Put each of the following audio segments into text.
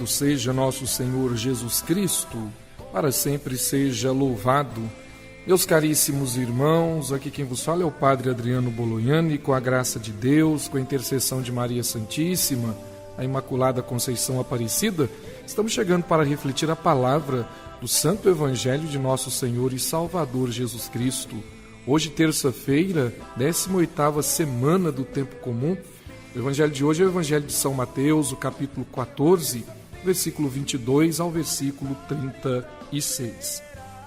Louvado seja nosso Senhor Jesus Cristo, para sempre seja louvado. Meus caríssimos irmãos, aqui quem vos fala é o Padre Adriano Bolognani, com a graça de Deus, com a intercessão de Maria Santíssima, a Imaculada Conceição Aparecida, estamos chegando para refletir a palavra do Santo Evangelho de nosso Senhor e Salvador Jesus Cristo. Hoje, terça-feira, 18ª semana do Tempo Comum. O Evangelho de hoje é o Evangelho de São Mateus, o capítulo 14, versículo 22 ao versículo 36.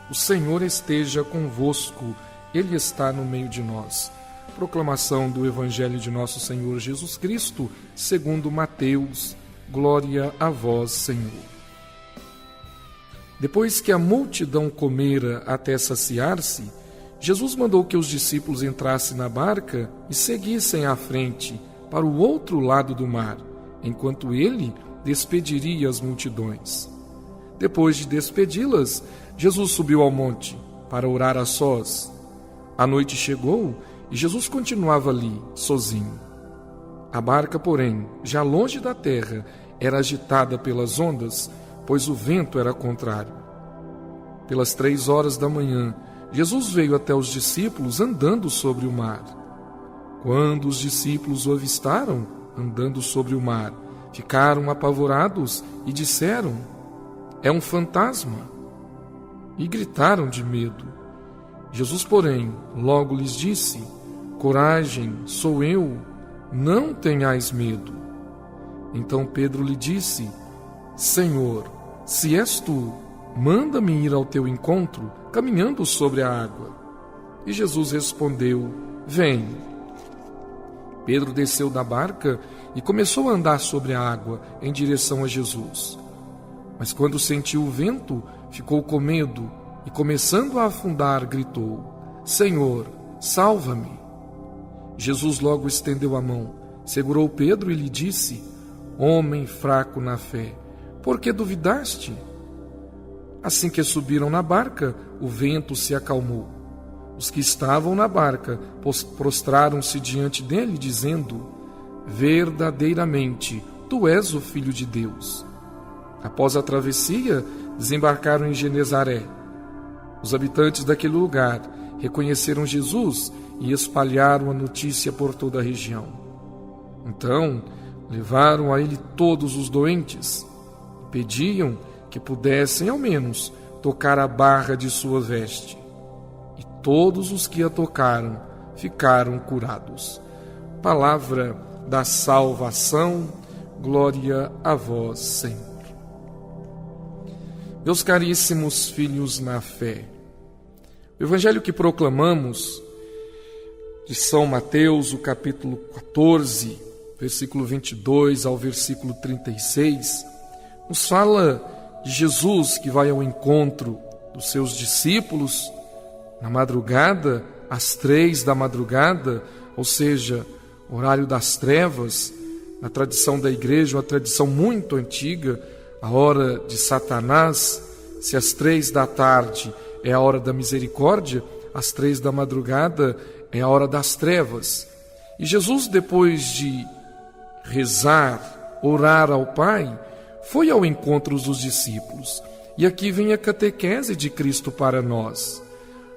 O Senhor esteja convosco, Ele está no meio de nós. Proclamação do Evangelho de nosso Senhor Jesus Cristo, segundo Mateus. Glória a vós, Senhor. Depois que a multidão comera até saciar-se, Jesus mandou que os discípulos entrassem na barca e seguissem à frente, para o outro lado do mar, enquanto ele despediria as multidões. Depois de despedi-las, Jesus subiu ao monte para orar a sós. A noite chegou e Jesus continuava ali, sozinho. A barca, porém, já longe da terra, era agitada pelas ondas, pois o vento era contrário. Pelas 3 horas da manhã, Jesus veio até os discípulos andando sobre o mar. Quando os discípulos o avistaram, andando sobre o mar, ficaram apavorados e disseram: "É um fantasma!" E gritaram de medo. Jesus, porém, logo lhes disse: "Coragem, sou eu, não tenhais medo." Então Pedro lhe disse: "Senhor, se és tu, manda-me ir ao teu encontro, caminhando sobre a água." E Jesus respondeu: "Vem." Pedro desceu da barca e começou a andar sobre a água em direção a Jesus. Mas quando sentiu o vento, ficou com medo e, começando a afundar, gritou: "Senhor, salva-me!" Jesus logo estendeu a mão, segurou Pedro e lhe disse: "Homem fraco na fé, por que duvidaste?" Assim que subiram na barca, o vento se acalmou. Os que estavam na barca prostraram-se diante dele, dizendo: "Verdadeiramente, tu és o Filho de Deus." Após a travessia, desembarcaram em Genezaré. Os habitantes daquele lugar reconheceram Jesus e espalharam a notícia por toda a região. Então, levaram a ele todos os doentes e pediam que pudessem, ao menos, tocar a barra de sua veste. E todos os que a tocaram ficaram curados. Palavra da salvação, glória a vós, Senhor. Meus caríssimos filhos na fé, o Evangelho que proclamamos, de São Mateus, o capítulo 14, versículo 22 ao versículo 36, nos fala de Jesus que vai ao encontro dos seus discípulos na madrugada, às 3 da madrugada, ou seja, horário das trevas. Na tradição da igreja, uma tradição muito antiga, a hora de Satanás. Se às 3 da tarde é a hora da misericórdia, às 3 da madrugada é a hora das trevas. E Jesus, depois de rezar, orar ao Pai, foi ao encontro dos discípulos. E aqui vem a catequese de Cristo para nós.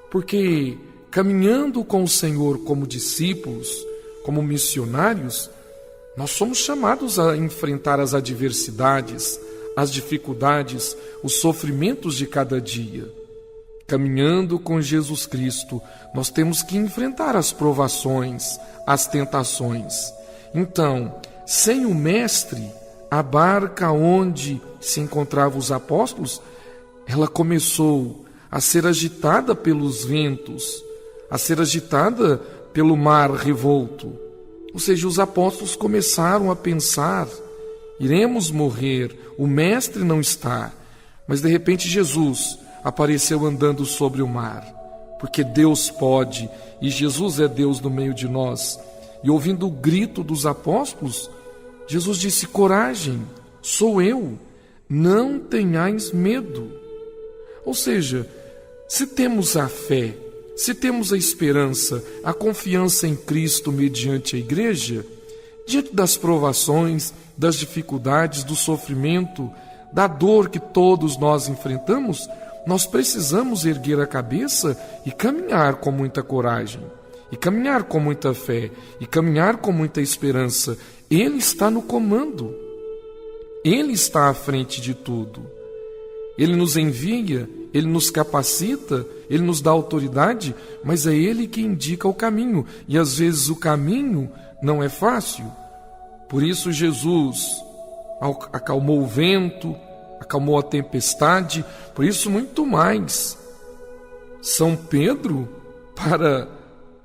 Porque caminhando com o Senhor como discípulos, como missionários, nós somos chamados a enfrentar as adversidades, as dificuldades, os sofrimentos de cada dia. Caminhando com Jesus Cristo, nós temos que enfrentar as provações, as tentações. Então, sem o Mestre, a barca onde se encontravam os apóstolos, ela começou a ser agitada pelos ventos, a ser agitada pelo mar revolto. Ou seja, os apóstolos começaram a pensar: iremos morrer, o Mestre não está. Mas de repente Jesus apareceu andando sobre o mar, porque Deus pode, e Jesus é Deus no meio de nós. E ouvindo o grito dos apóstolos, Jesus disse: "Coragem, sou eu, não tenhais medo." Ou seja, se temos a fé, se temos a esperança, a confiança em Cristo mediante a igreja, diante das provações, das dificuldades, do sofrimento, da dor que todos nós enfrentamos, nós precisamos erguer a cabeça e caminhar com muita coragem, e caminhar com muita fé, e caminhar com muita esperança. Ele está no comando, Ele está à frente de tudo. Ele nos envia, Ele nos capacita, Ele nos dá autoridade, mas é Ele que indica o caminho, e às vezes o caminho não é fácil. Por isso Jesus acalmou o vento, acalmou a tempestade, por isso muito mais. São Pedro, para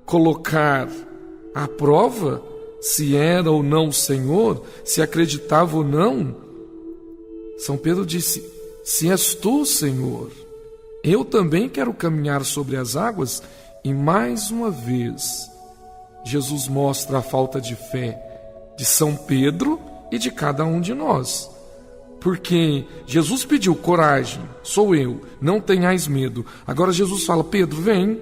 colocar à prova se era ou não o Senhor, se acreditava ou não, São Pedro disse: se és tu, Senhor, eu também quero caminhar sobre as águas. E mais uma vez, Jesus mostra a falta de fé de São Pedro e de cada um de nós. Porque Jesus pediu coragem, sou eu, não tenhais medo. Agora Jesus fala: Pedro, vem.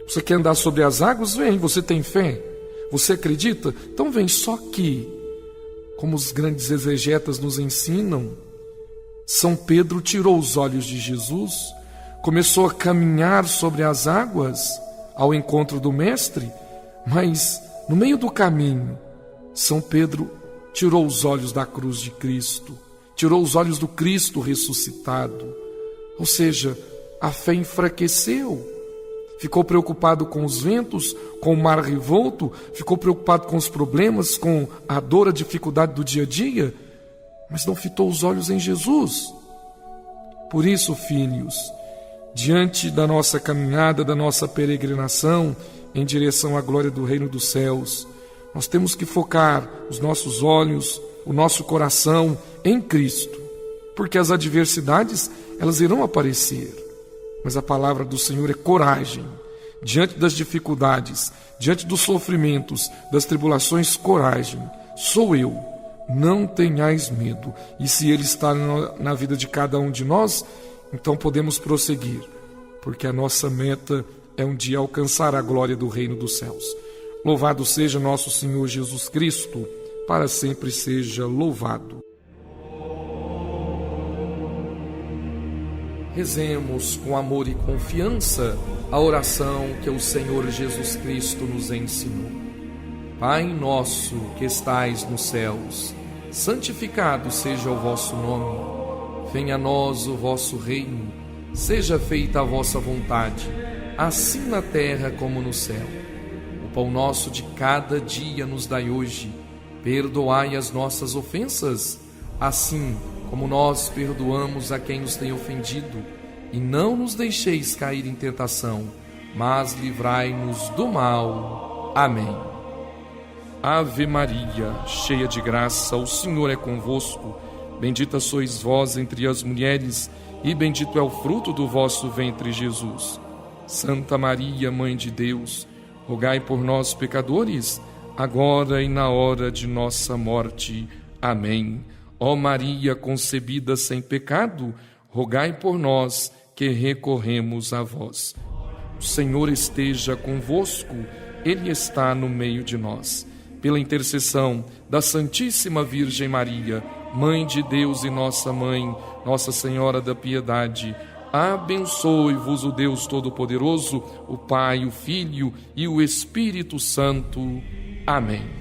Você quer andar sobre as águas? Vem. Você tem fé? Você acredita? Então vem. Só que, como os grandes exegetas nos ensinam, São Pedro tirou os olhos de Jesus, começou a caminhar sobre as águas ao encontro do Mestre, mas no meio do caminho, São Pedro tirou os olhos da cruz de Cristo, tirou os olhos do Cristo ressuscitado. Ou seja, a fé enfraqueceu. Ficou preocupado com os ventos, com o mar revolto, ficou preocupado com os problemas, com a dor, a dificuldade do dia a dia, mas não fitou os olhos em Jesus. Por isso, filhos, diante da nossa caminhada, da nossa peregrinação em direção à glória do reino dos céus, nós temos que focar os nossos olhos, o nosso coração em Cristo, porque as adversidades, elas irão aparecer, mas a palavra do Senhor é coragem. Diante das dificuldades, diante dos sofrimentos, das tribulações, coragem. Sou eu, não tenhais medo. E se Ele está na vida de cada um de nós, então podemos prosseguir, porque a nossa meta é um dia alcançar a glória do reino dos céus. Louvado seja nosso Senhor Jesus Cristo, para sempre seja louvado. Rezemos com amor e confiança a oração que o Senhor Jesus Cristo nos ensinou. Pai nosso que estais nos céus, santificado seja o vosso nome. Venha a nós o vosso reino. Seja feita a vossa vontade, assim na terra como no céu. O pão nosso de cada dia nos dai hoje. Perdoai as nossas ofensas, assim como nós perdoamos a quem nos tem ofendido, e não nos deixeis cair em tentação, mas livrai-nos do mal. Amém. Ave Maria, cheia de graça, o Senhor é convosco. Bendita sois vós entre as mulheres, e bendito é o fruto do vosso ventre, Jesus. Santa Maria, Mãe de Deus, rogai por nós, pecadores, agora e na hora de nossa morte. Amém. Ó Maria concebida sem pecado, rogai por nós que recorremos a vós. O Senhor esteja convosco, Ele está no meio de nós. Pela intercessão da Santíssima Virgem Maria, Mãe de Deus e nossa Mãe, Nossa Senhora da Piedade, abençoe-vos o Deus Todo-Poderoso, o Pai, o Filho e o Espírito Santo. Amém.